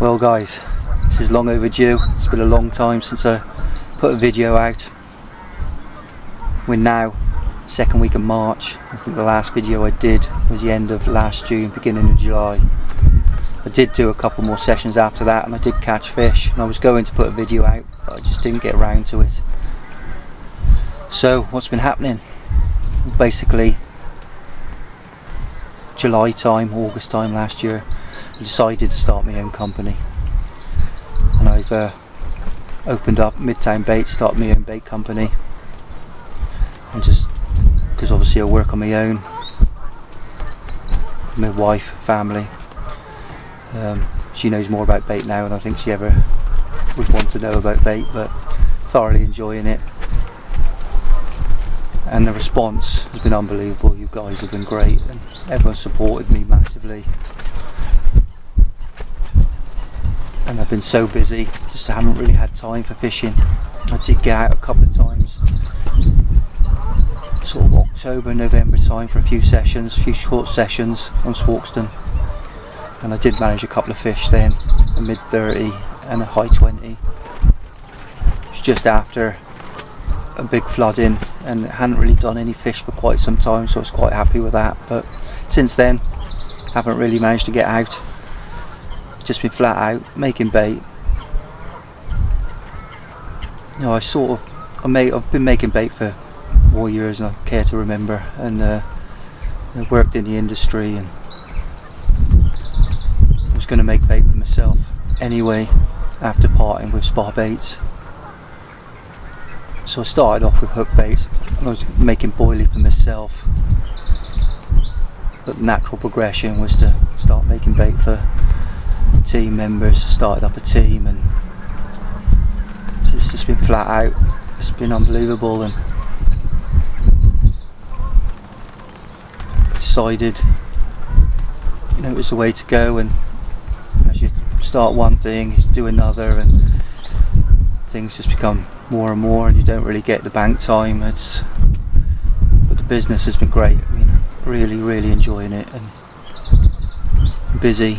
Well guys, this is long overdue. It's been a long time since I put a video out. We're now second week of March. I think the last video I did was the end of last June, beginning of July. I did do a couple more sessions after that and I did catch fish, and I was going to put a video out but I just didn't get around to it. So what's been happening? Basically July time, August time last year, I decided to start my own company, and I've opened up Midtown Bait, started my own bait company, and just because obviously I work on my own, my wife, family, she knows more about bait now than I think she ever would want to know about bait, but thoroughly enjoying it, and the response has been unbelievable. You guys have been great and everyone supported me massively, and I've been so busy, just haven't really had time for fishing. I did get out a couple of times, sort of October, November time, for a few sessions, a few short sessions on Swarkestone, and I did manage a couple of fish then, a mid 30 and a high 20. It was just after a big flooding and hadn't really done any fish for quite some time, so I was quite happy with that, but since then haven't really managed to get out. Just been flat out making bait. You know, I've been making bait for more years than I care to remember, and I worked in the industry and I was going to make bait for myself anyway after parting with spar baits. So I started off with hook baits and I was making boilie for myself, but the natural progression was to start making bait for team members. Started up a team, and it's just been flat out. It's been unbelievable, and decided, you know, it was the way to go. And as you start one thing, you do another, and things just become more and more, and you don't really get the bank time. But the business has been great. I mean, really enjoying it and busy,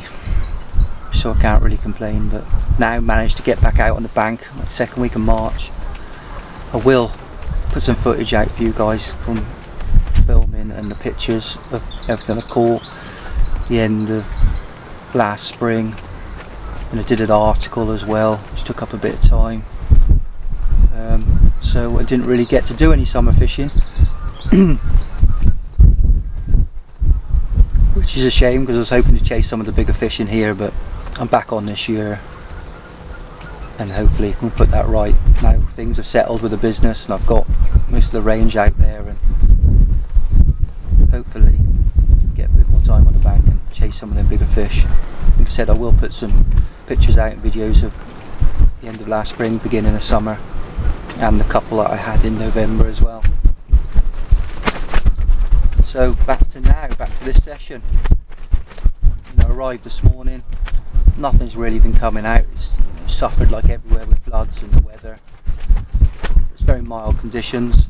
so I can't really complain. But now managed to get back out on the bank, like second week of March. I will put some footage out for you guys from filming and the pictures of everything I caught the end of last spring, and I did an article as well which took up a bit of time, so I didn't really get to do any summer fishing which is a shame, because I was hoping to chase some of the bigger fish in here, but I'm back on this year and hopefully we'll put that right. Now things have settled with the business and I've got most of the range out there, and hopefully get a bit more time on the bank and chase some of them bigger fish. Like I said, I will put some pictures out and videos of the end of last spring, beginning of summer, and the couple that I had in November as well. So back to this session. You know, arrived this morning, nothing's really been coming out. It's suffered like everywhere with floods and the weather. It's very mild conditions,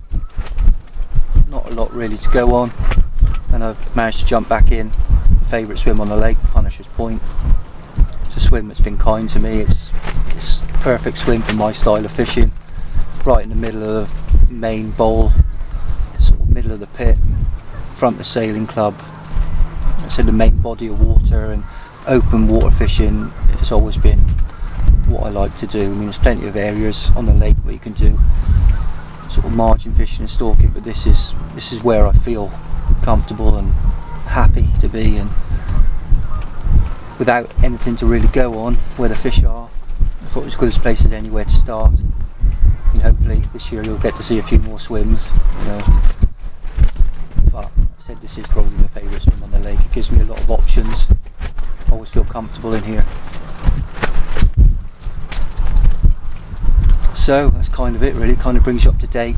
not a lot really to go on, and I've managed to jump back in. Favourite swim on the lake, Punisher's Point. It's a swim that's been kind to me. It's perfect swim for my style of fishing, right in the middle of the main bowl, sort of middle of the pit, front of the sailing club. It's in the main body of water, and open water fishing has always been what I like to do. I mean, there's plenty of areas on the lake where you can do sort of margin fishing and stalking, but this is where I feel comfortable and happy to be, and without anything to really go on where the fish are, I thought it was as good a place as anywhere to start. And hopefully this year you'll get to see a few more swims, you know. But I said this is probably my favourite swim on the lake. It gives me a lot of options. I always feel comfortable in here. So that's kind of it really. Kind of brings you up to date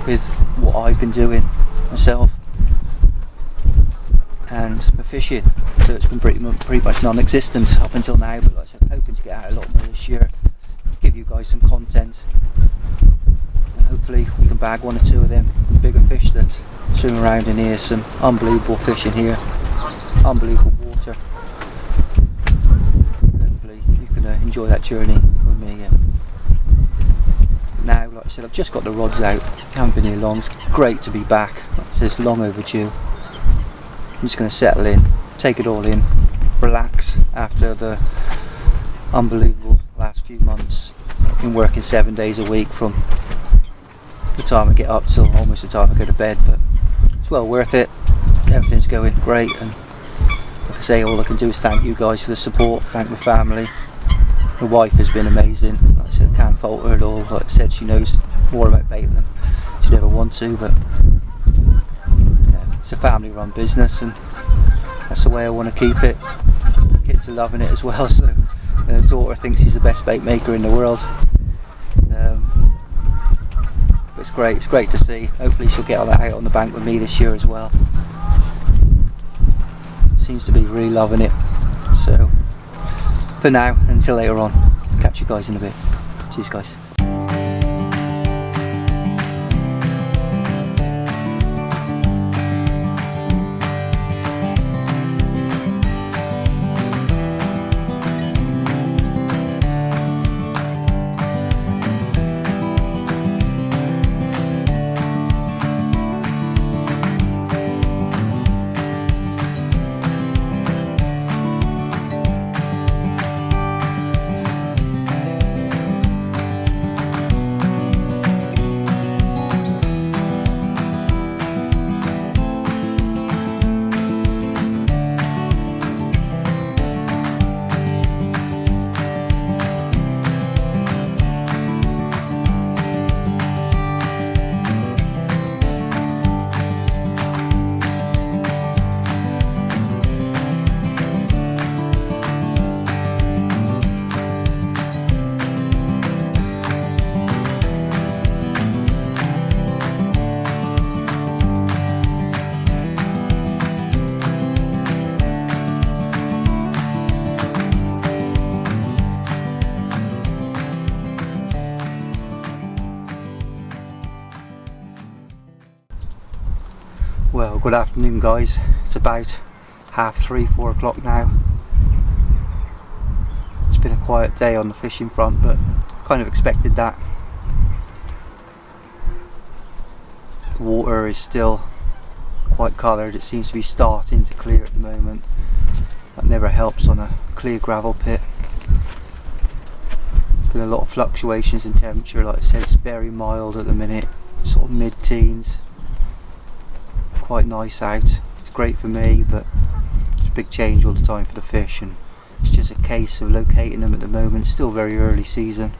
with what I've been doing myself and my fishing. So it's been pretty much non-existent up until now, but like I said, I'm hoping to get out a lot more this year, give you guys some content, and hopefully we can bag one or two of them bigger fish that swim around in here. Some unbelievable fish in here, unbelievable water. enjoy that journey with me. And now, like I said, I've just got the rods out, haven't been here long, it's great to be back. Like I said, it's long overdue. I'm just going to settle in, take it all in, relax after the unbelievable last few months. I've been working 7 days a week from the time I get up till almost the time I go to bed, but it's well worth it. Everything's going great, and like I say, all I can do is thank you guys for the support, thank my family. My wife has been amazing. Like I said, I can't fault her at all. Like I said, she knows more about bait than she'd ever want to, but yeah, it's a family run business and that's the way I want to keep it. The kids are loving it as well, so her daughter thinks she's the best bait maker in the world. But it's great to see. Hopefully she'll get all that out on the bank with me this year as well. Seems to be really loving it. So for now, until later on, catch you guys in a bit. Cheers guys. Well, good afternoon guys. It's about 3:30, 4 o'clock now. It's been a quiet day on the fishing front, but kind of expected that. The water is still quite coloured. It seems to be starting to clear at the moment. That never helps on a clear gravel pit. There's been a lot of fluctuations in temperature. Like I said, it's very mild at the minute, sort of mid-teens. Quite nice out. It's great for me, but it's a big change all the time for the fish, and it's just a case of locating them at the moment. It's still very early season.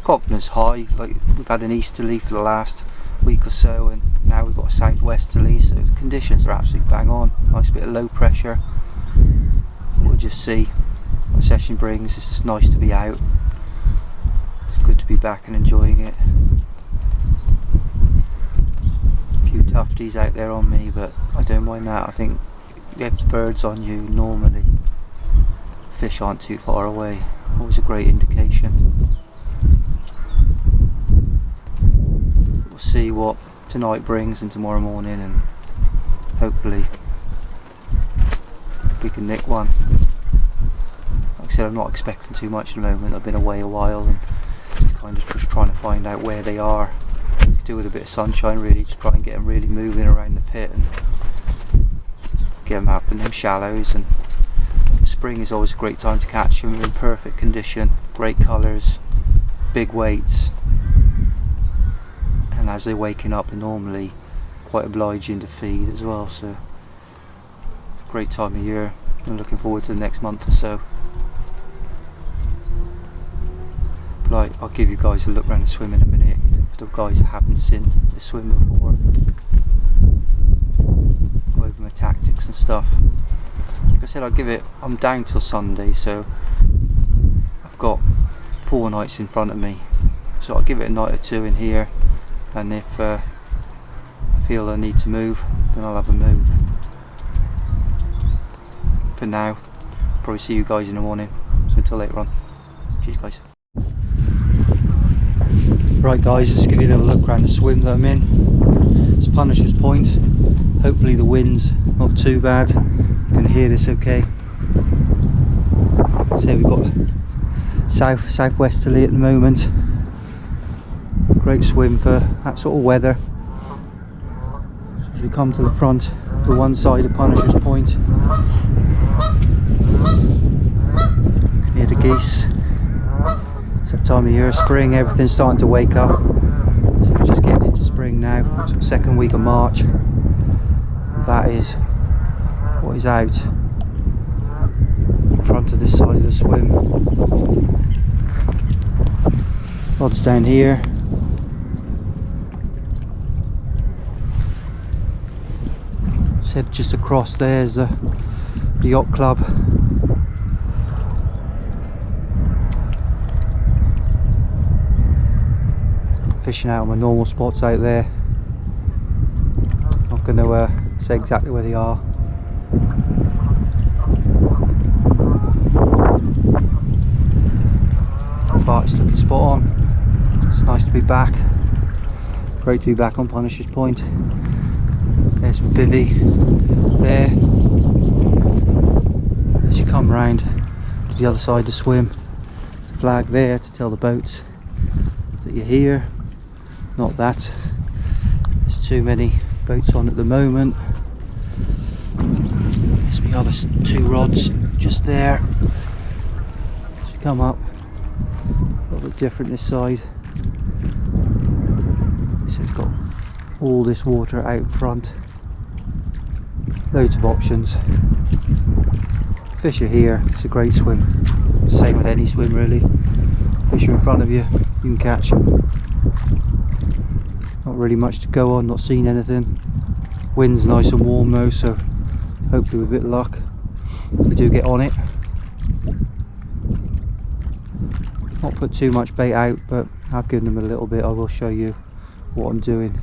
Confidence high. Like, we've had an easterly for the last week or so, and now we've got a southwesterly, so the conditions are absolutely bang on. Nice bit of low pressure. We'll just see what the session brings. It's just nice to be out. It's good to be back and enjoying it. Few tufties out there on me, but I don't mind that. I think if you have the birds on you, normally fish aren't too far away. Always a great indication. We'll see what tonight brings and tomorrow morning, and hopefully we can nick one. Like I said, I'm not expecting too much at the moment. I've been away a while and kind of just trying to find out where they are. Do with a bit of sunshine really, to try and get them really moving around the pit and get them up in them shallows. And spring is always a great time to catch them. They're in perfect condition, great colours, big weights, and as they're waking up they're normally quite obliging to feed as well, so great time of year. I'm looking forward to the next month or so. Like, I'll give you guys a look around the swim in a minute for the guys that haven't seen the swim before. Go over my tactics and stuff. Like I said, I'm down till Sunday, so I've got 4 nights in front of me, so I'll give it a night or 2 in here, and if I feel I need to move, then I'll have a move. For now, probably see you guys in the morning, so until later on. Cheers guys. Right guys, just give you a little look around the swim that I'm in. It's Punisher's Point. Hopefully the wind's not too bad. You can hear this okay. So we've got southwesterly at the moment. Great swim for that sort of weather. So as we come to the front, to one side of Punisher's Point, near the geese. It's that time of year, spring, everything's starting to wake up. So we're just getting into spring now, so second week of March. That is what is out in front of this side of the swim. Rod's down here. Said just across there's the yacht club. Fishing out on my normal spots out there. Not going to say exactly where they are. But it's looking spot on. It's nice to be back. Great to be back on Punisher's Point. There's my bivvy there. As you come round to the other side to swim, there's a flag there to tell the boats that you're here. Not that there's too many boats on at the moment. There's my other two rods just there. As we come up, a little bit different this side. So we've got all this water out front. Loads of options. Fish are here, it's a great swim. Same with any swim really. Fish are in front of you, you can catch them. Not really much to go on, not seen anything. Wind's nice and warm though, so hopefully with a bit of luck we do get on it. Not put too much bait out, but I've given them a little bit. I will show you what I'm doing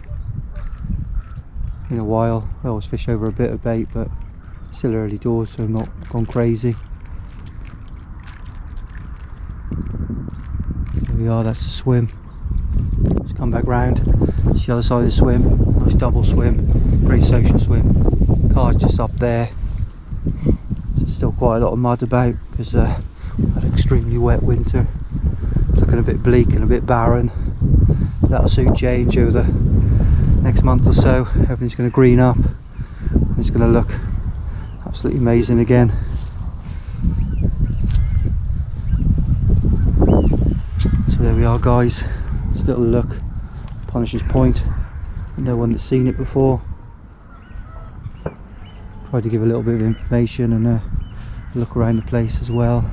in a while. I always fish over a bit of bait, but still early doors, so I'm not gone crazy. There we are, that's the swim. Let's come back round. It's the other side of the swim. Nice double swim, great social swim. Car's just up there. There's still quite a lot of mud about because we had an extremely wet winter. It's looking a bit bleak and a bit barren. That'll soon change over the next month or so. Everything's going to green up and it's going to look absolutely amazing again. So there we are guys, just a little look, Punisher's Point. No one that's seen it before. Tried to give a little bit of information and a look around the place as well.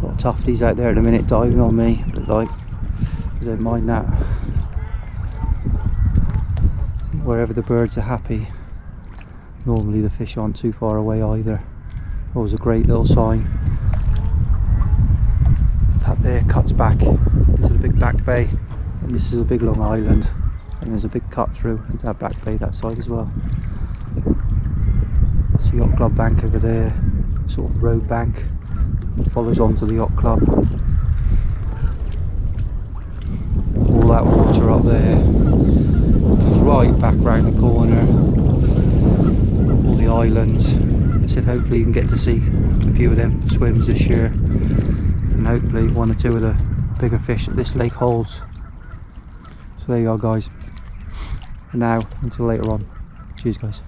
A lot of tufties out there at the minute diving on me, but like, I don't mind that. Wherever the birds are happy, normally the fish aren't too far away either. Always a great little sign. That there cuts back into the big back bay, and this is a big long island, and there's a big cut through into that back bay that side as well. It's a yacht club bank over there, sort of road bank, it follows on to the yacht club. All that water up there goes right back round the corner, all the islands. I said hopefully you can get to see a few of them swims this year, and hopefully one or two of the bigger fish that this lake holds. So there you are guys, and now until later on, cheers guys.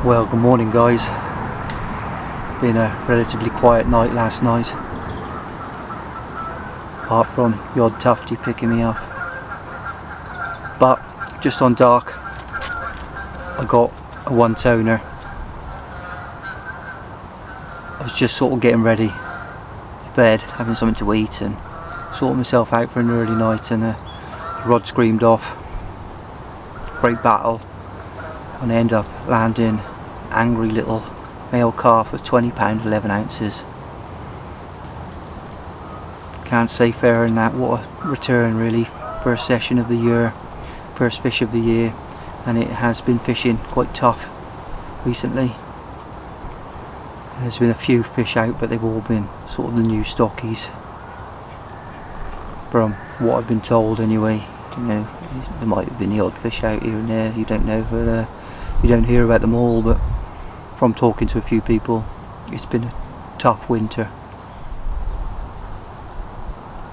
Well, good morning guys. Been a relatively quiet night last night, apart from the odd tufty picking me up. But just on dark I got a one toner. I was just sort of getting ready for bed, having something to eat and sorting myself out for an early night, and the rod screamed off. Great battle, and I end up landing angry little male calf of 20 pound 11 ounces. Can't say fairer than that. What a return really. First session of the year, first fish of the year, and it has been fishing quite tough recently. There's been a few fish out, but they've all been sort of the new stockies from what I've been told anyway. You know, there might have been the odd fish out here and there, you don't know, but you don't hear about them all. But from talking to a few people, it's been a tough winter.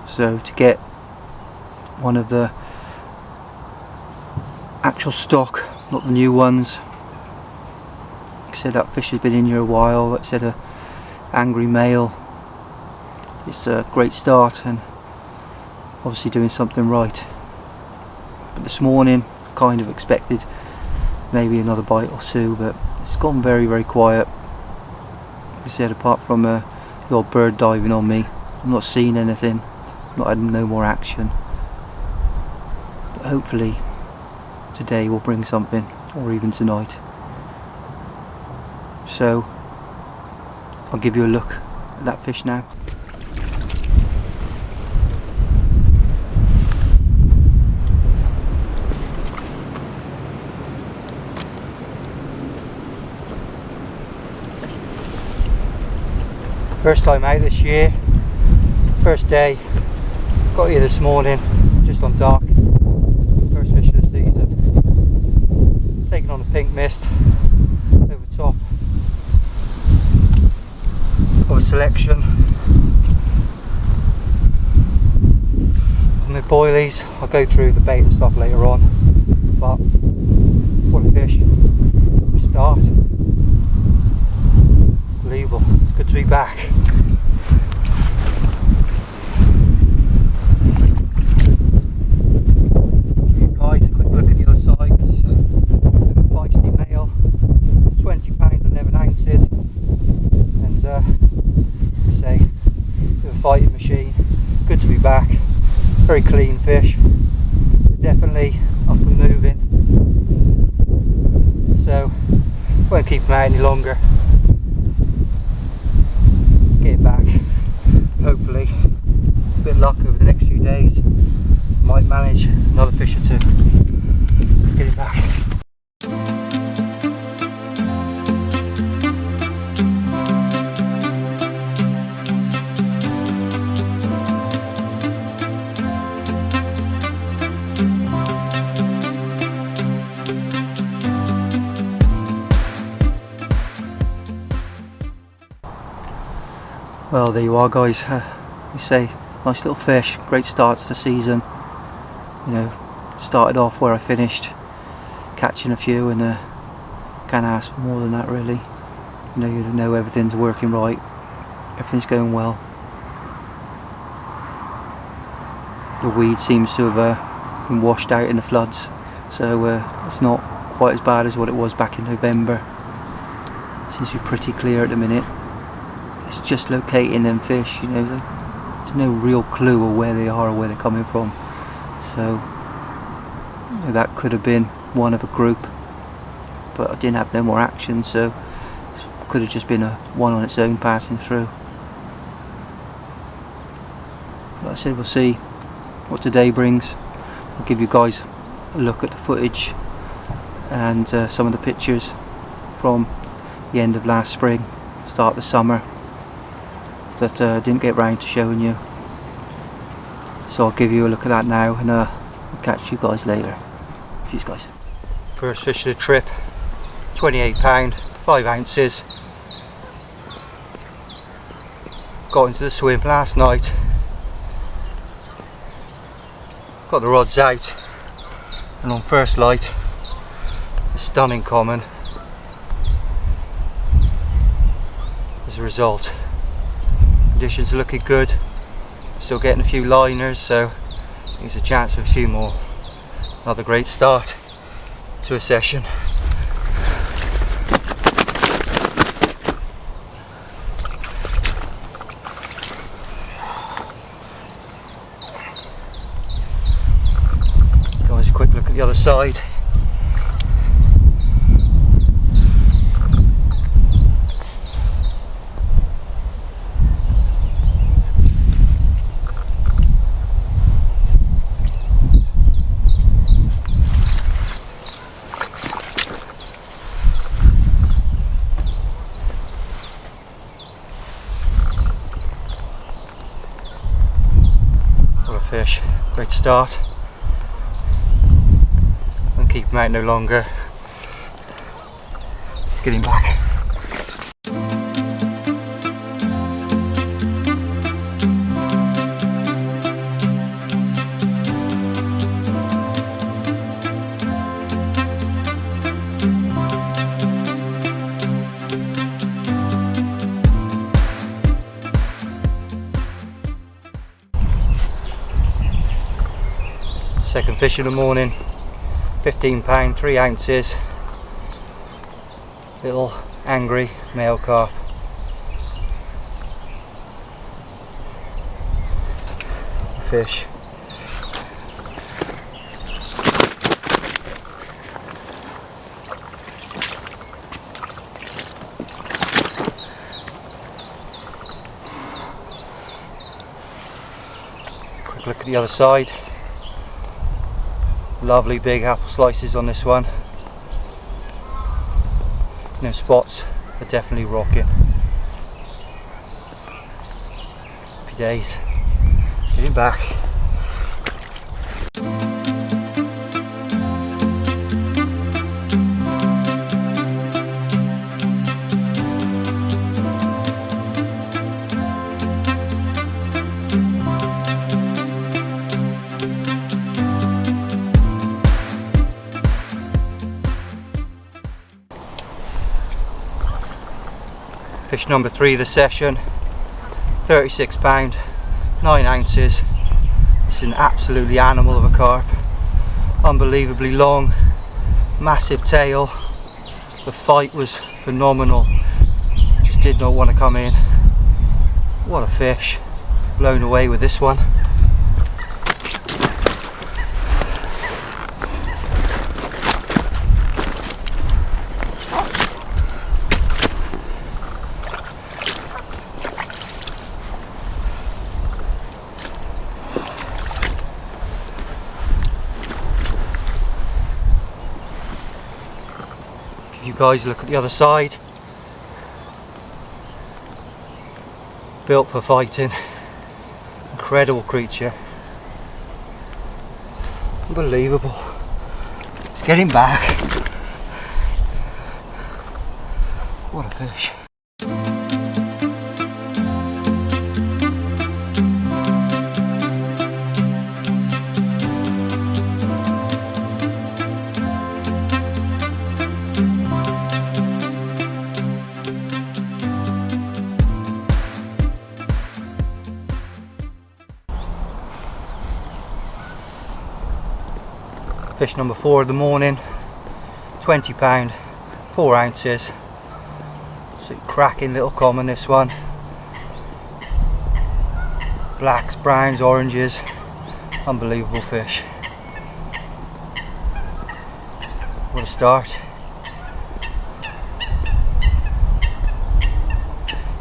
So to get one of the actual stock, not the new ones, like I said, that fish has been in here a while. Like I said, a angry male, it's a great start and obviously doing something right. But this morning kind of expected maybe another bite or two, but it's gone very, very quiet. Like I said, apart from the old bird diving on me, I'm not seeing anything, not had no more action. But hopefully today will bring something, or even tonight. So I'll give you a look at that fish now. First time out this year, first day, got here this morning, just on dark, first fish of the season, taking on a pink mist over top of a selection on the boilies. I'll go through the bait and stuff later on, but what a fish, start. Unbelievable. It's good to be back. You guys, a quick look at the other side. This is a feisty male, 20 pound 11 ounces, and I say, a fighting machine. Good to be back. Very clean fish. Definitely up and moving. So won't keep them out any longer. Get back, hopefully, a bit of luck over the next few days, might manage another fish or two. Get him back. Well, there you are guys, you say, nice little fish, great start to the season. You know, started off where I finished, catching a few, and can't ask for more than that really. You know everything's working right, everything's going well. The weed seems to have been washed out in the floods, so it's not quite as bad as what it was back in November. Seems to be pretty clear at the minute. It's just locating them fish, you know, there's no real clue of where they are or where they're coming from. So you know, that could have been one of a group, but I didn't have no more action, so it could have just been a one on its own passing through. Like I said, we'll see what today brings. I'll give you guys a look at the footage and some of the pictures from the end of last spring, start of the summer, that I didn't get round to showing you. So I'll give you a look at that now, and I'll catch you guys later. Cheers guys. First fish of the trip, 28 pound, 5 ounces. Got into the swim last night. Got the rods out, and on first light, a stunning common. a result. Conditions are looking good, still getting a few liners, so there's a chance of a few more. Another great start to a session. Guys, a quick look at the other side. What a fish, great start. Won't keep him out no longer. Let's get him back. Second fish in the morning, 15 pound, 3 ounces, little angry male carp. Fish. Quick look at the other side. Lovely big apple slices on this one. No spots, are definitely rocking. Happy days. Let's get him back. Fish number 3 of the session, 36 pound, 9 ounces. This is an absolutely animal of a carp. Unbelievably long, massive tail. The fight was phenomenal. Just did not want to come in. What a fish. Blown away with this one. You guys look at the other side. Built for fighting. Incredible creature. Unbelievable. Let's get him back. What a fish. Fish number 4 of the morning, 20 pound, 4 ounces. So cracking little common, this one. Blacks, browns, oranges. Unbelievable fish. What a start.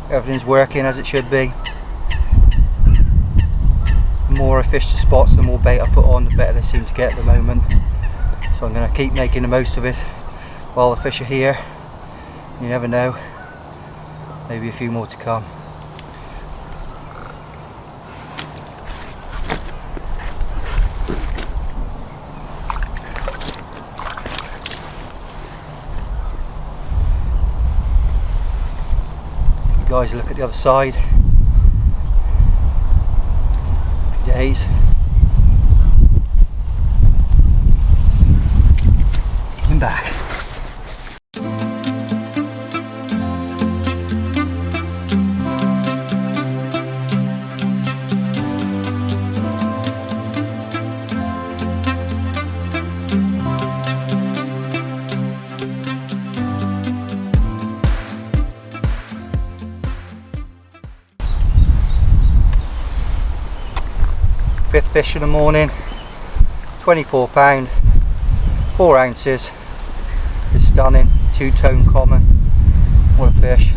Everything's working as it should be. The more I fish the spots, the more bait I put on, the better they seem to get at the moment. So I'm going to keep making the most of it while the fish are here. You never know, maybe a few more to come. You guys look at the other side. Happy days. Back. Fifth fish in the morning, £24, 4 ounces. It's stunning, two-tone common. What a fish.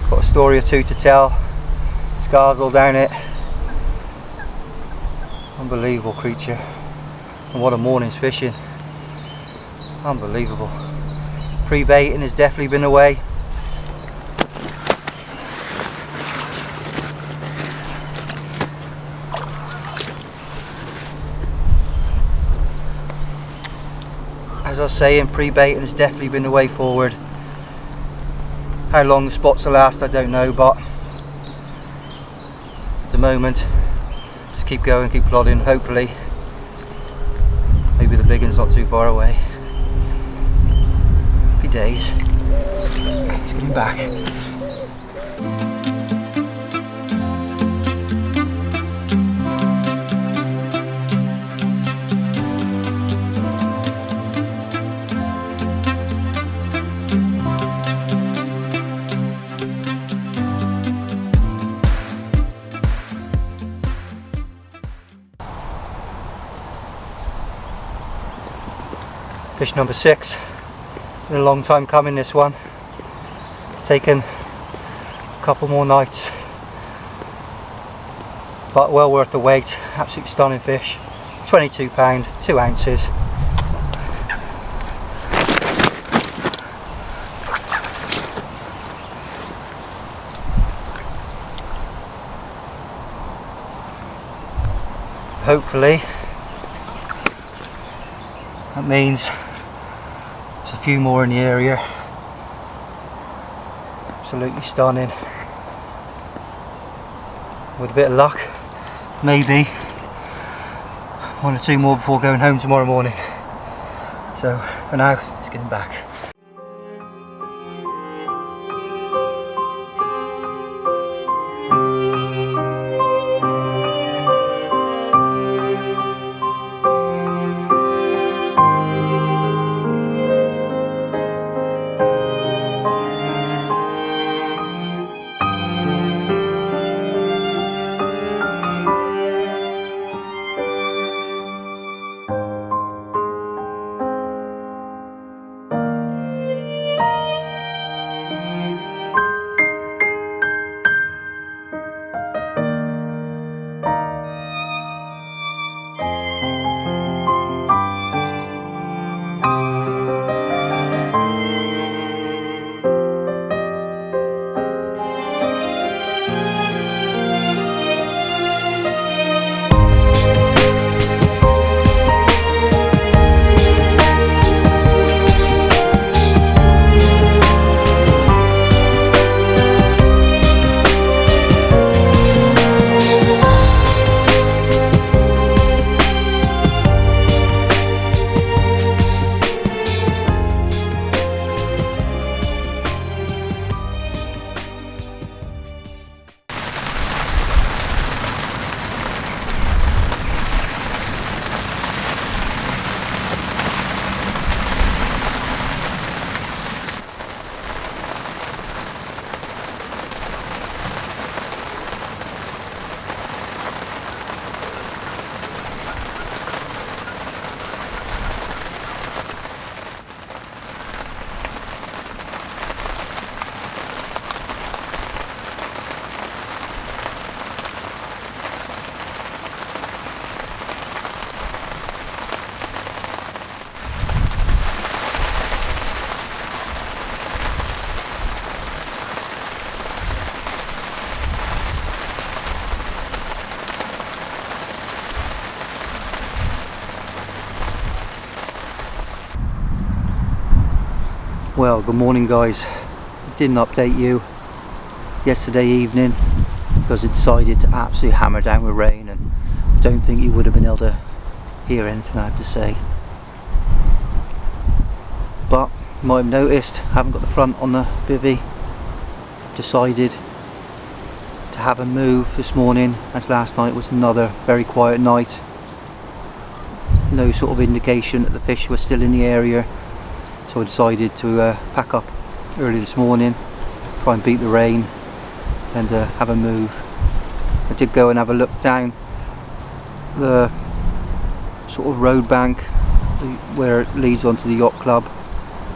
Got a story or two to tell. Scars all down it. Unbelievable creature. And what a morning's fishing. Unbelievable. Pre-baiting has definitely been away. As I was saying, pre-baiting has definitely been the way forward. How long the spots will last I don't know, but at the moment just keep going, keep plodding. Hopefully maybe the big one's not too far away. Happy days. He's getting back. Fish number 6. Been a long time coming, this one. It's taken a couple more nights, but well worth the wait. Absolutely stunning fish. £22, 2 ounces. Hopefully that means there's a few more in the area. Absolutely stunning. With a bit of luck, maybe 1 or 2 more before going home tomorrow morning. So for now, it's getting back. Well, good morning guys. I didn't update you yesterday evening because I decided to absolutely hammer down with rain, and I don't think you would have been able to hear anything I had to say. But you might have noticed I haven't got the front on the bivvy. Decided to have a move this morning, as last night was another very quiet night. No sort of indication that the fish were still in the area. So I decided to pack up early this morning, try and beat the rain and have a move. I did go and have a look down the sort of road bank where it leads onto the yacht club.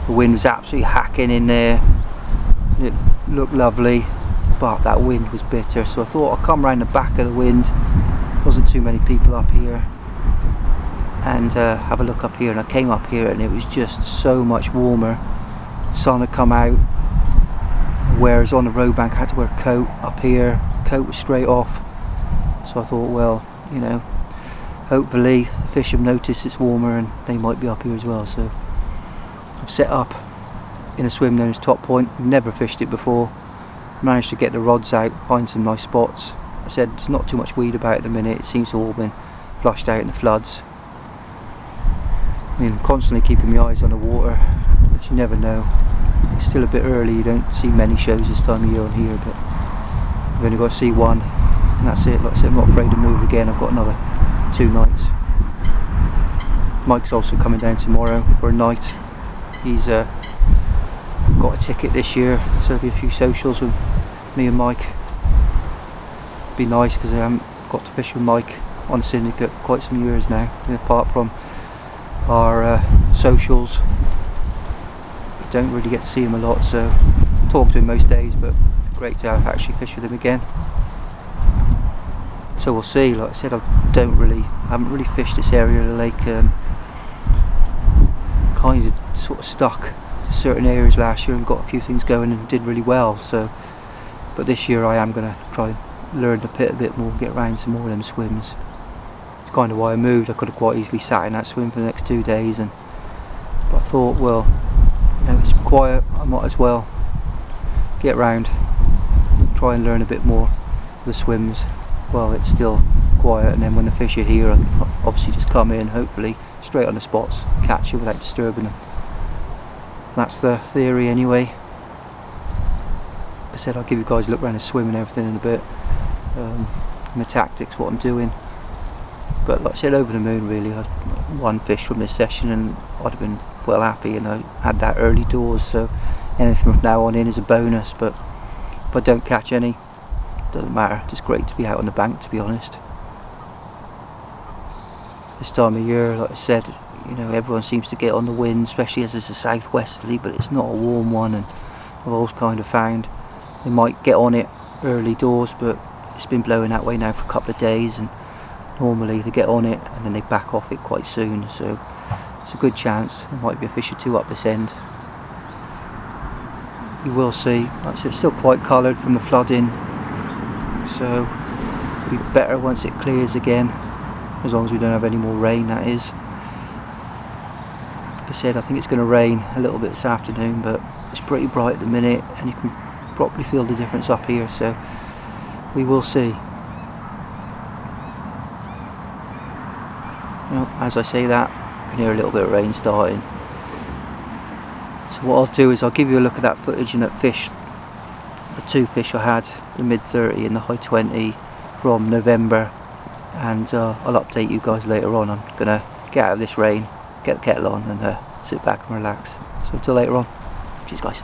The wind was absolutely hacking in there. It looked lovely, but that wind was bitter, so I thought I'd come round the back of the wind. Wasn't too many people up here, and have a look up here. And I came up here and it was just so much warmer. The sun had come out, whereas on the road bank I had to wear a coat. Up here, coat was straight off. So I thought, well, you know, hopefully the fish have noticed it's warmer and they might be up here as well. So I've set up in a swim known as Top Point. I've never fished it before. Managed to get the rods out, find some nice spots. I said there's not too much weed about at the minute. It seems to all been flushed out in the floods. I mean, I'm constantly keeping my eyes on the water, because you never know. It's still a bit early, you don't see many shows this time of year on here, but I've only got to see one, and that's it. Like I said, I'm not afraid to move again. I've got another 2 nights. Mike's also coming down tomorrow for a night. He's got a ticket this year, so there'll be a few socials with me and Mike. Be nice, because I haven't got to fish with Mike on the syndicate for quite some years now, apart from our socials. I don't really get to see him a lot, so I talk to him most days, but great to have actually fish with him again. So we'll see. Like I said, I haven't really fished this area of the lake. Kind of sort of stuck to certain areas last year and got a few things going and did really well. So, but this year I am going to try and learn the pit a bit more, get around some more of them swims. It's kind of why I moved. I could have quite easily sat in that swim for the next 2 days, but I thought, well, you know, it's quiet, I might as well get round, try and learn a bit more of the swims while it's still quiet, and then when the fish are here I can obviously just come in, hopefully straight on the spots, catch you without disturbing them. That's the theory anyway. Like I said, I'll give you guys a look around the swim and everything in a bit, my tactics, what I'm doing. But like I said, over the moon really. I had 1 fish from this session and I'd have been well happy, and I had that early doors, so anything from now on in is a bonus. But if I don't catch any, doesn't matter. Just great to be out on the bank, to be honest. This time of year, like I said, you know, everyone seems to get on the wind, especially as it's a southwesterly, but it's not a warm one, and I've always kind of found they might get on it early doors, but it's been blowing that way now for a couple of days, and normally they get on it and then they back off it quite soon, so it's a good chance there might be a fish or 2 up this end. You will see, like I said, it's still quite coloured from the flooding, so it'll be better once it clears again, as long as we don't have any more rain, that is. Like I said, I think it's going to rain a little bit this afternoon, but it's pretty bright at the minute and you can probably feel the difference up here, so we will see. Well, as I say that, you can hear a little bit of rain starting. So what I'll do is I'll give you a look at that footage and that fish, the 2 fish I had, the mid 30 and the high 20 from November, and I'll update you guys later on. I'm going to get out of this rain, get the kettle on and sit back and relax. So until later on, cheers guys.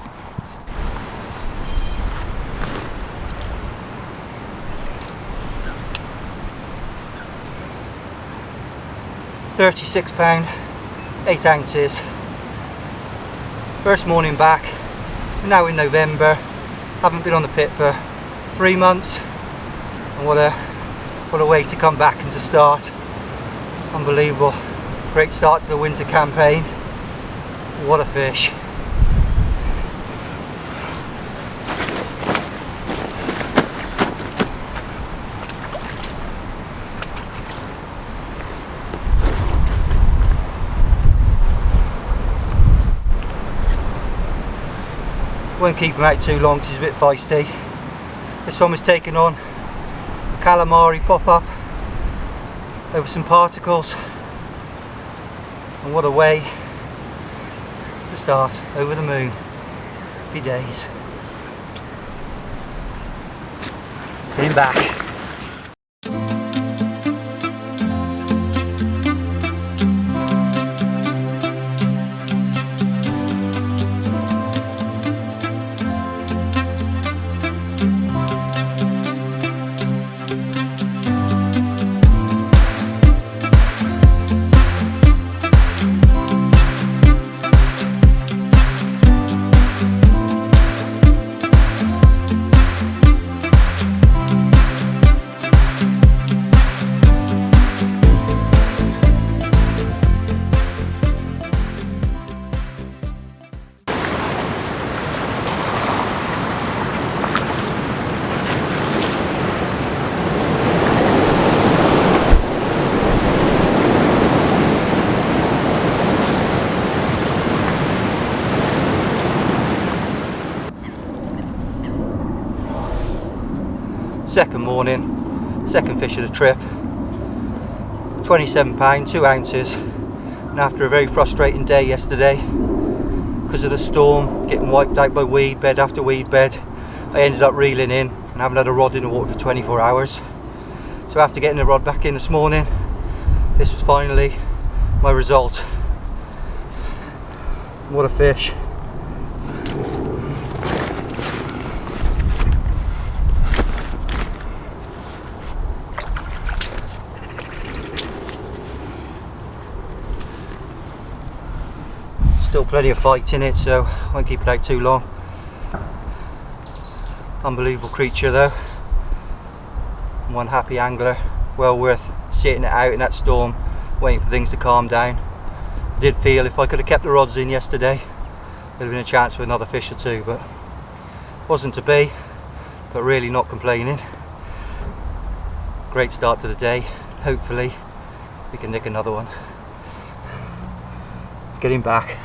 £36, 8 ounces. First morning back. We're now in November. Haven't been on the pit for 3 months. And what a way to come back and to start. Unbelievable. Great start to the winter campaign. What a fish. Won't keep him out too long because he's a bit feisty. This one was taken on a calamari pop-up over some particles, and what a way to start over the moon. Happy days. Get him back. Second morning, second fish of the trip. £27, 2 ounces. And after a very frustrating day yesterday, because of the storm, getting wiped out by weed bed after weed bed, I ended up reeling in and haven't had a rod in the water for 24 hours. So after getting the rod back in this morning, this was finally my result. What a fish. Still plenty of fight in it, so I won't keep it out too long. Unbelievable creature though. One happy angler. Well worth sitting it out in that storm, waiting for things to calm down. I did feel if I could have kept the rods in yesterday, there'd have been a chance for another fish or two, but wasn't to be. But really not complaining. Great start to the day. Hopefully we can nick another one. Let's get him back.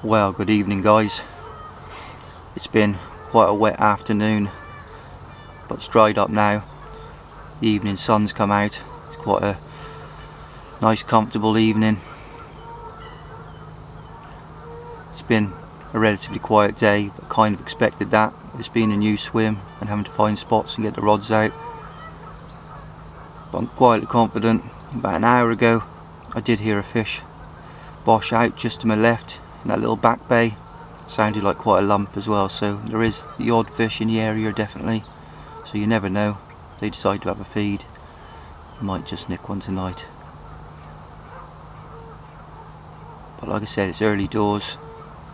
Well, good evening guys. It's been quite a wet afternoon, but it's dried up now. The evening sun's come out. It's quite a nice comfortable evening. It's been a relatively quiet day, but kind of expected that. It's been a new swim and having to find spots and get the rods out. But I'm quietly confident. About an hour ago I did hear a fish bosh out just to my left in that little back bay. Sounded like quite a lump as well, so there is the odd fish in the area definitely, so you never know. They decide to have a feed, I might just nick one tonight. But like I said, it's early doors,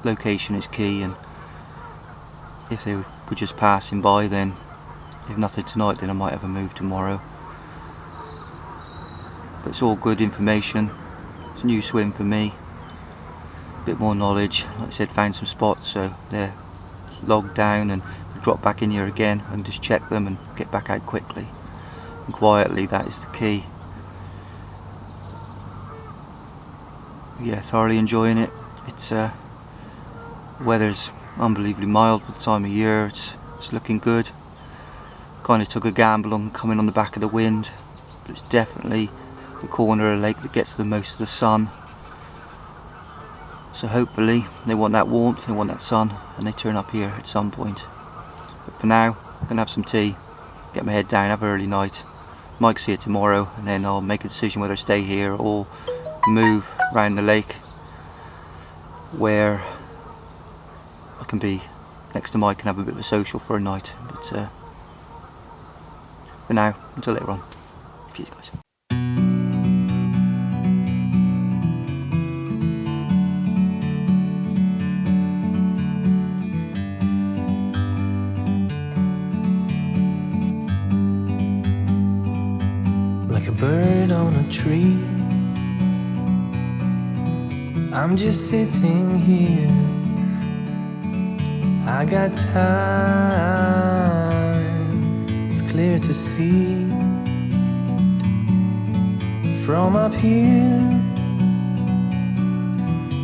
location is key, and if they were just passing by, then if nothing tonight, then I might have a move tomorrow. But it's all good information. It's a new swim for me. Bit more knowledge. Like I said, found some spots, so they're logged down, and drop back in here again. I can just check them and get back out quickly and quietly. That is the key. Yeah, thoroughly enjoying it. It's weather's unbelievably mild for the time of year. It's looking good. Kind of took a gamble on coming on the back of the wind, but it's definitely the corner of the lake that gets the most of the sun. So hopefully they want that warmth, they want that sun, and they turn up here at some point. But for now, I'm gonna have some tea, get my head down, have an early night. Mike's here tomorrow, and then I'll make a decision whether to stay here or move around the lake where I can be next to Mike and have a bit of a social for a night. But for now, until later on. Cheers, guys. Like a bird on a tree, I'm just sitting here. I got time, it's clear to see. From up here,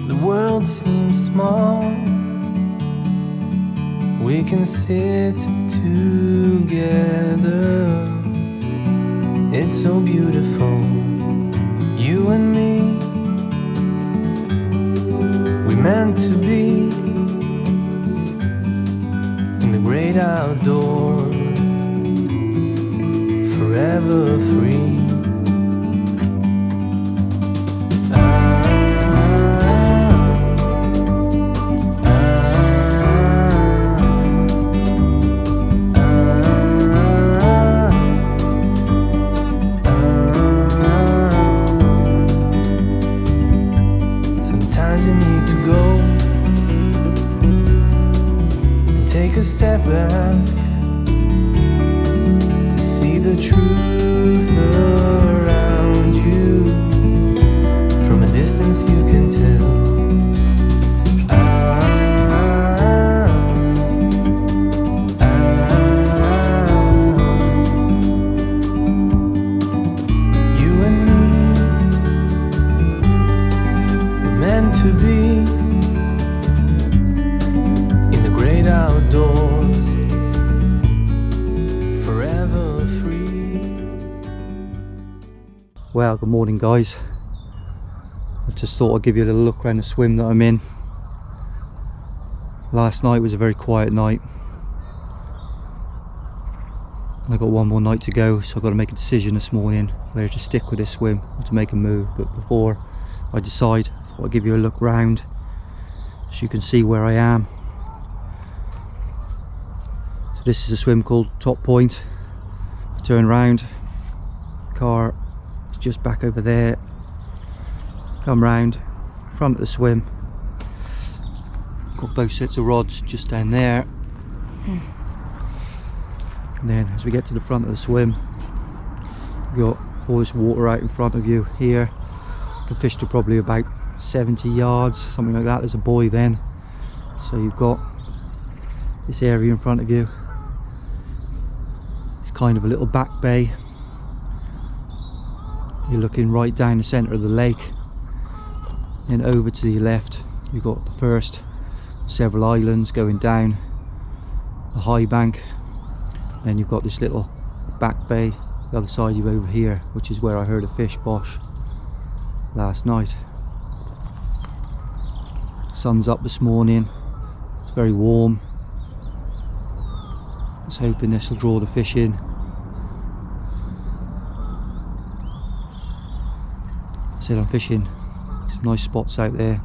the world seems small. We can sit together. It's so beautiful, you and me. We meant to be in the great outdoors, forever free. Take a step back to see the truth around you. From a distance you can tell. You and me were meant to be outdoors, forever free. Well, good morning, guys. I just thought I'd give you a little look around the swim that I'm in. Last night was a very quiet night. I got one more night to go, so I've got to make a decision this morning whether to stick with this swim or to make a move. But before I decide, I thought I'd give you a look round so you can see where I am. This is a swim called Top Point. Turn round, car is just back over there. Come round, front of the swim. Got both sets of rods just down there. And then as we get to the front of the swim, you've got all this water out in front of you here. You can fish to probably about 70 yards, something like that. There's a buoy then. So you've got this area in front of you. Kind of a little back bay. You're looking right down the center of the lake, and over to the left you've got the first several islands going down the high bank. Then you've got this little back bay the other side of you over here, which is where I heard a fish bosh last night. Sun's up this morning, it's very warm. I was hoping this will draw the fish in. I said I'm fishing some nice spots out there.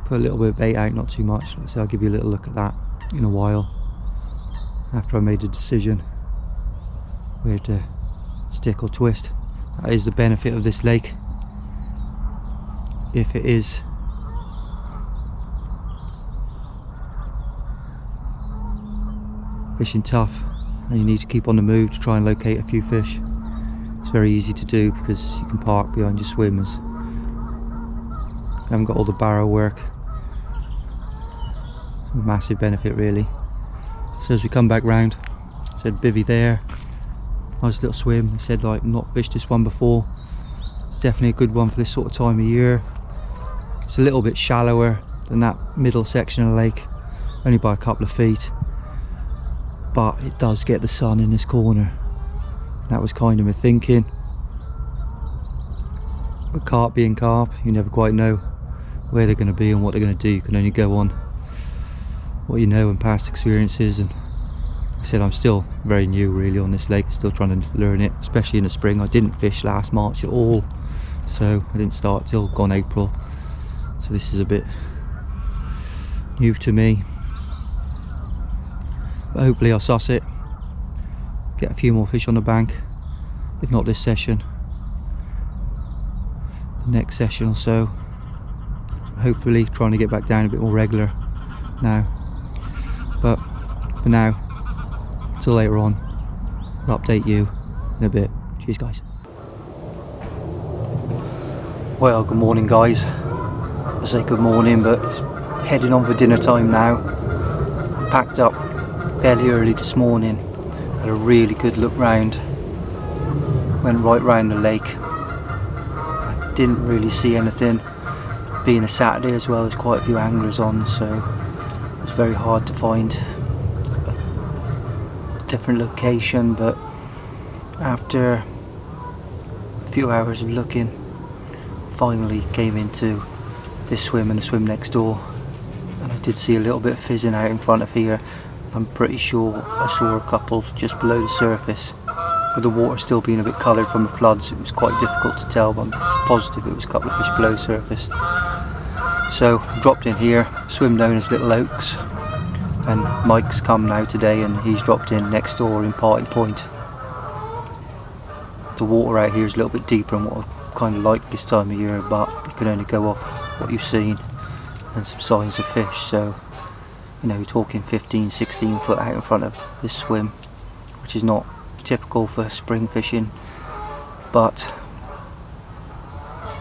Put a little bit of bait out, not too much. Like I said, I'll give you a little look at that in a while, after I made a decision where to stick or twist. That is the benefit of this lake. If it is fishing tough and you need to keep on the move to try and locate a few fish, it's very easy to do because you can park behind your swimmers. You haven't got all the barrow work. It's a massive benefit really. So as we come back round, I said bivvy there, nice little swim. I said like not fished this one before. It's definitely a good one for this sort of time of year. It's a little bit shallower than that middle section of the lake, only by a couple of feet, but it does get the sun in this corner. That was kind of my thinking. But carp being carp, you never quite know where they're going to be and what they're going to do. You can only go on what you know and past experiences. And like I said, I'm still very new really on this lake, still trying to learn it, especially in the spring. I didn't fish last March at all, so I didn't start till gone April, so this is a bit new to me. But hopefully I'll suss it, get a few more fish on the bank, if not this session, the next session or so. Hopefully trying to get back down a bit more regular now. But for now, till later on, I'll update you in a bit. Cheers guys. Well, good morning guys. I say good morning, but it's heading on for dinner time now. Packed up fairly early this morning, had a really good look round, went right round the lake. I didn't really see anything, being a Saturday as well, there's quite a few anglers on, so it was very hard to find a different location. But after a few hours of looking, finally came into this swim and the swim next door, and I did see a little bit of fizzing out in front of here. I'm pretty sure I saw a couple just below the surface. With the water still being a bit coloured from the floods, it was quite difficult to tell, but I'm positive it was a couple of fish below the surface. So I dropped in here, swim down as Little Oaks, and Mike's come now today and he's dropped in next door in Party Point. The water out here is a little bit deeper than what I kind of like this time of year, but you can only go off what you've seen and some signs of fish. So, you know, we're talking 15-16 foot out in front of this swim, which is not typical for spring fishing, but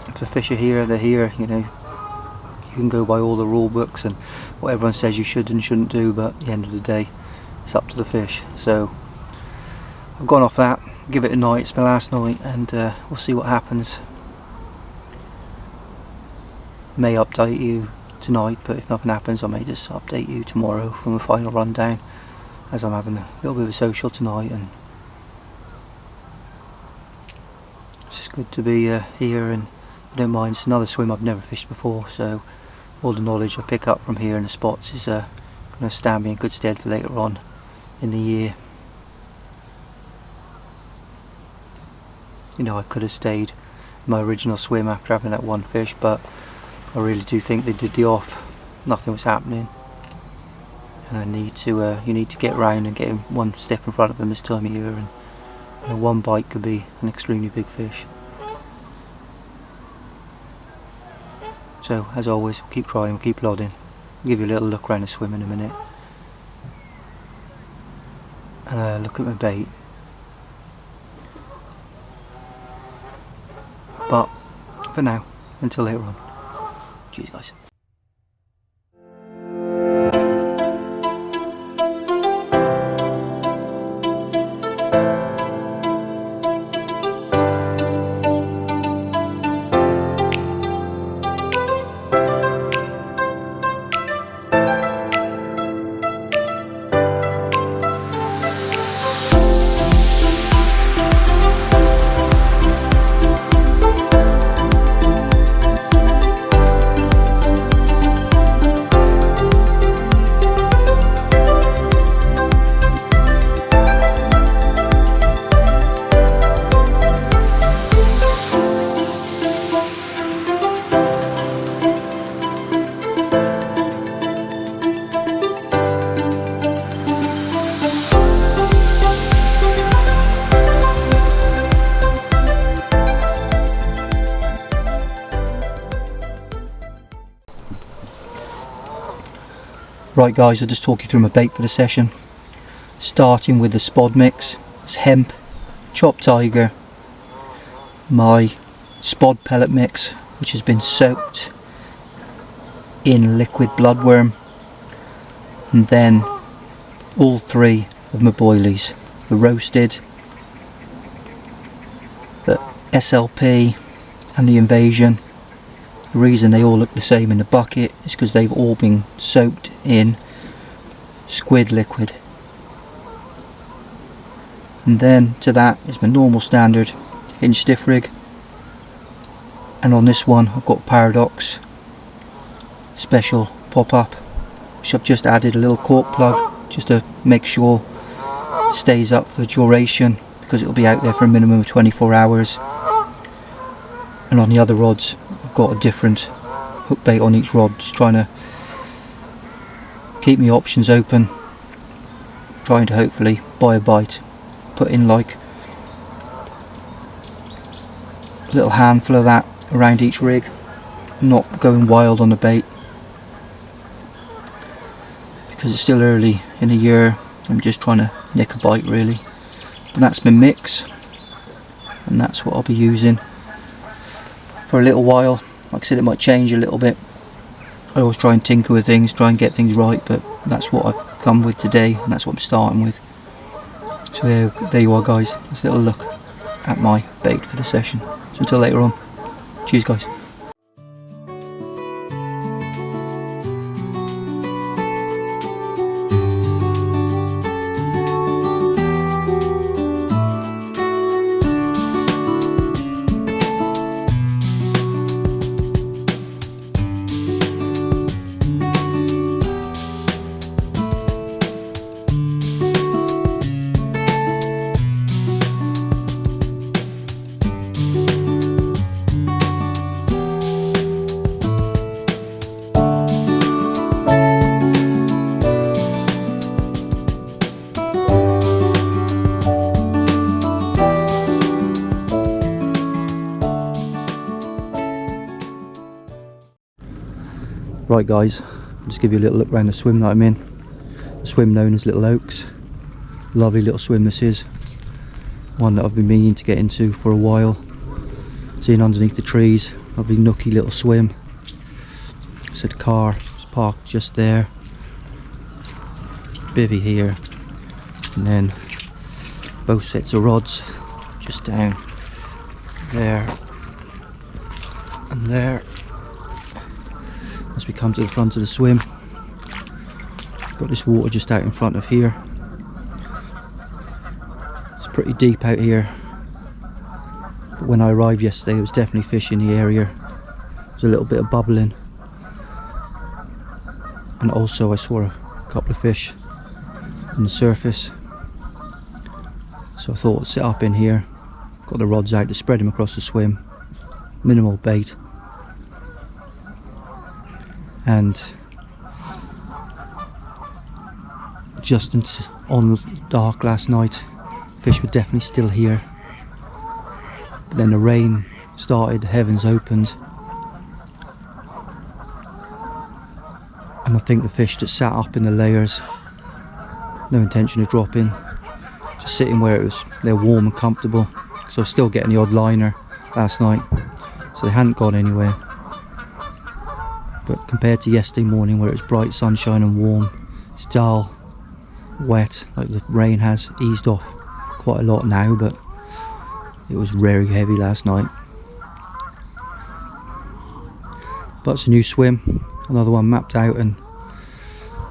if the fish are here, they're here. You know, you can go by all the rule books and what everyone says you should and shouldn't do, but at the end of the day it's up to the fish. So I've gone off that, give it a night, it's my last night, and we'll see what happens. May update you tonight, but if nothing happens I may just update you tomorrow from a final rundown, as I'm having a little bit of a social tonight and it's just good to be here, and I don't mind. It's another swim I've never fished before, so all the knowledge I pick up from here in the spots is going to stand me in good stead for later on in the year. You know, I could have stayed in my original swim after having that one fish, but I really do think they did the off. Nothing was happening, and I need to. You need to get round and get him one step in front of him this time of year, and you know, one bite could be an extremely big fish. So as always, keep trying, keep plodding. I'll give you a little look around the swim in a minute, and look at my bait. But for now, until later on. Cheers guys. Right guys, I'll just talk you through my bait for the session. Starting with the spod mix, it's hemp, chopped tiger, my spod pellet mix which has been soaked in liquid bloodworm, and then all three of my boilies, the roasted, the SLP and the invasion. The reason they all look the same in the bucket is because they've all been soaked in squid liquid. And then to that is my normal standard hinge stiff rig And on this one I've got Paradox special pop-up, which I've just added a little cork plug just to make sure it stays up for the duration, because it'll be out there for a minimum of 24 hours. And on the other rods I've got a different hook bait on each rod, just trying to keep my options open, trying to hopefully buy a bite, put in like a little handful of that around each rig, not going wild on the bait because it's still early in the year. I'm just trying to nick a bite really. And that's my mix, and that's what I'll be using for a little while. Like I said, it might change a little bit. I always try and tinker with things, try and get things right, but that's what I've come with today, and that's what I'm starting with. So there you are guys, that's a little look at my bait for the session. So until later on, cheers guys. Right guys, I'll just give you a little look around the swim that I'm in. The swim known as Little Oaks. Lovely little swim this is. One that I've been meaning to get into for a while. It's in underneath the trees. Lovely nooky little swim. So the car is parked just there. Bivvy here. And then both sets of rods just down there and there. As we come to the front of the swim, got this water just out in front of here. It's pretty deep out here, but when I arrived yesterday there was definitely fish in the area. There's a little bit of bubbling, and also I saw a couple of fish on the surface, so I thought I'd sit up in here. Got the rods out to spread them across the swim, minimal bait. And just on dark last night, fish were definitely still here. But then the rain started, the heavens opened, and I think the fish just sat up in the layers, no intention of dropping, just sitting where they're warm and comfortable. So I was still getting the odd liner last night, so they hadn't gone anywhere. But compared to yesterday morning where it was bright sunshine and warm, it's dull, wet, like the rain has eased off quite a lot now, but it was very heavy last night. But it's a new swim, another one mapped out, and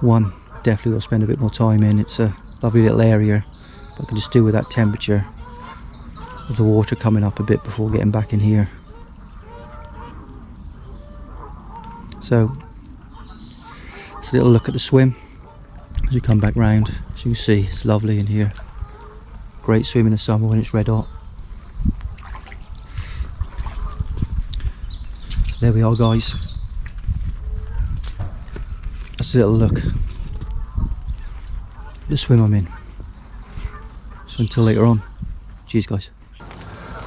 one definitely will spend a bit more time in. It's a lovely little area, but I can just do with that temperature of the water coming up a bit before getting back in here. So it's a little look at the swim as we come back round. As you can see, it's lovely in here. Great swim in the summer when it's red hot. So there we are guys. That's a little look at the swim I'm in. So until later on, cheers guys.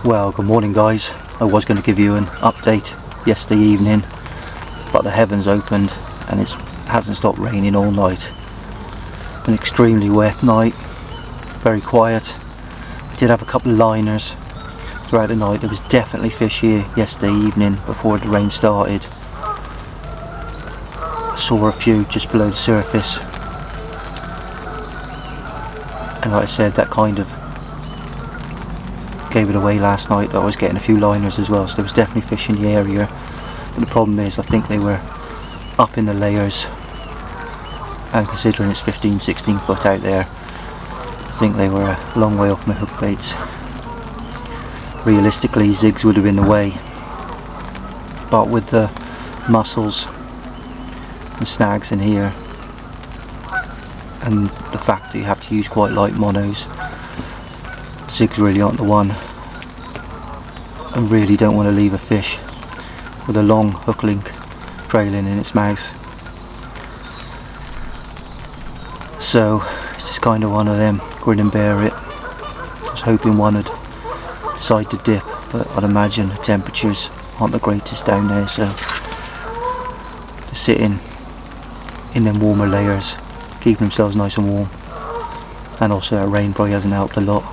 Well, good morning guys. I was going to give you an update yesterday evening, but the heavens opened and it hasn't stopped raining all night. An extremely wet night, very quiet. I did have a couple of liners throughout the night. There was definitely fish here yesterday evening before the rain started. Saw a few just below the surface, and like I said, that kind of gave it away last night that I was getting a few liners as well, so there was definitely fish in the area. But the problem is I think they were up in the layers, and considering it's 15-16 foot out there, I think they were a long way off my hook baits. Realistically, zigs would have been the way, but with the mussels and snags in here, and the fact that you have to use quite light monos, zigs really aren't the one. I really don't want to leave a fish with a long hook link trailing in its mouth. So it's just kind of one of them, grin and bear it. I was hoping one would decide to dip, but I'd imagine the temperatures aren't the greatest down there, so they're sitting in them warmer layers, keeping themselves nice and warm. And also that rain probably hasn't helped a lot.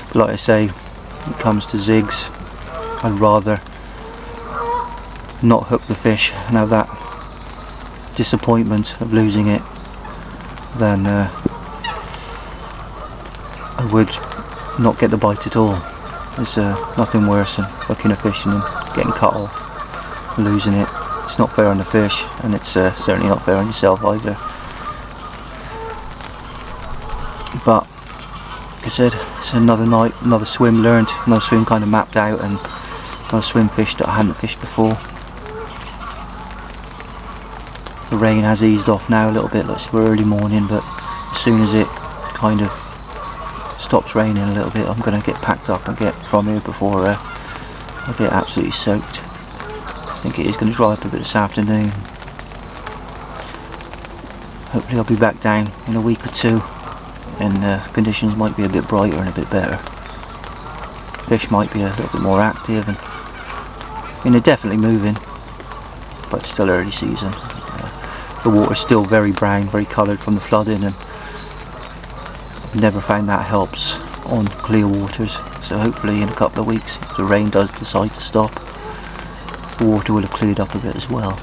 But like I say, when it comes to zigs, I'd rather not hook the fish and have that disappointment of losing it than I would not get the bite at all. There's nothing worse than hooking a fish and then getting cut off and losing it. It's not fair on the fish, and it's certainly not fair on yourself either. But like I said, it's another night, another swim learned, another swim kind of mapped out, and another swim fished that I hadn't fished before. The rain has eased off now a little bit, like we're early morning, but as soon as it kind of stops raining a little bit, I'm going to get packed up and get from here before I get absolutely soaked. I think it is going to dry up a bit this afternoon. Hopefully I'll be back down in a week or two, and conditions might be a bit brighter and a bit better. Fish might be a little bit more active, and they're definitely moving, but it's still early season. The water's still very brown, very coloured from the flooding, and I've never found that helps on clear waters. So hopefully in a couple of weeks, if the rain does decide to stop, the water will have cleared up a bit as well.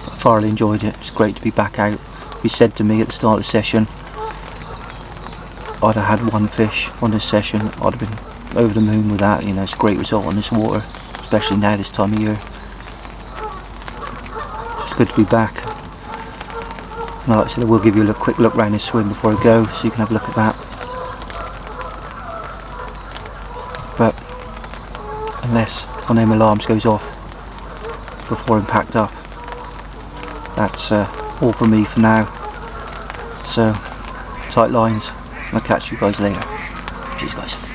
I thoroughly enjoyed it. It's great to be back out. He said to me at the start of the session, I'd have had one fish on this session, I'd have been over the moon with that. It's a great result on this water, especially now this time of year. It's good to be back. And like I said, I will give you a quick look around this swim before I go, so you can have a look at that. But unless one of them alarms goes off before I'm packed up, that's all from me for now. So tight lines, and I'll catch you guys later. Cheers guys.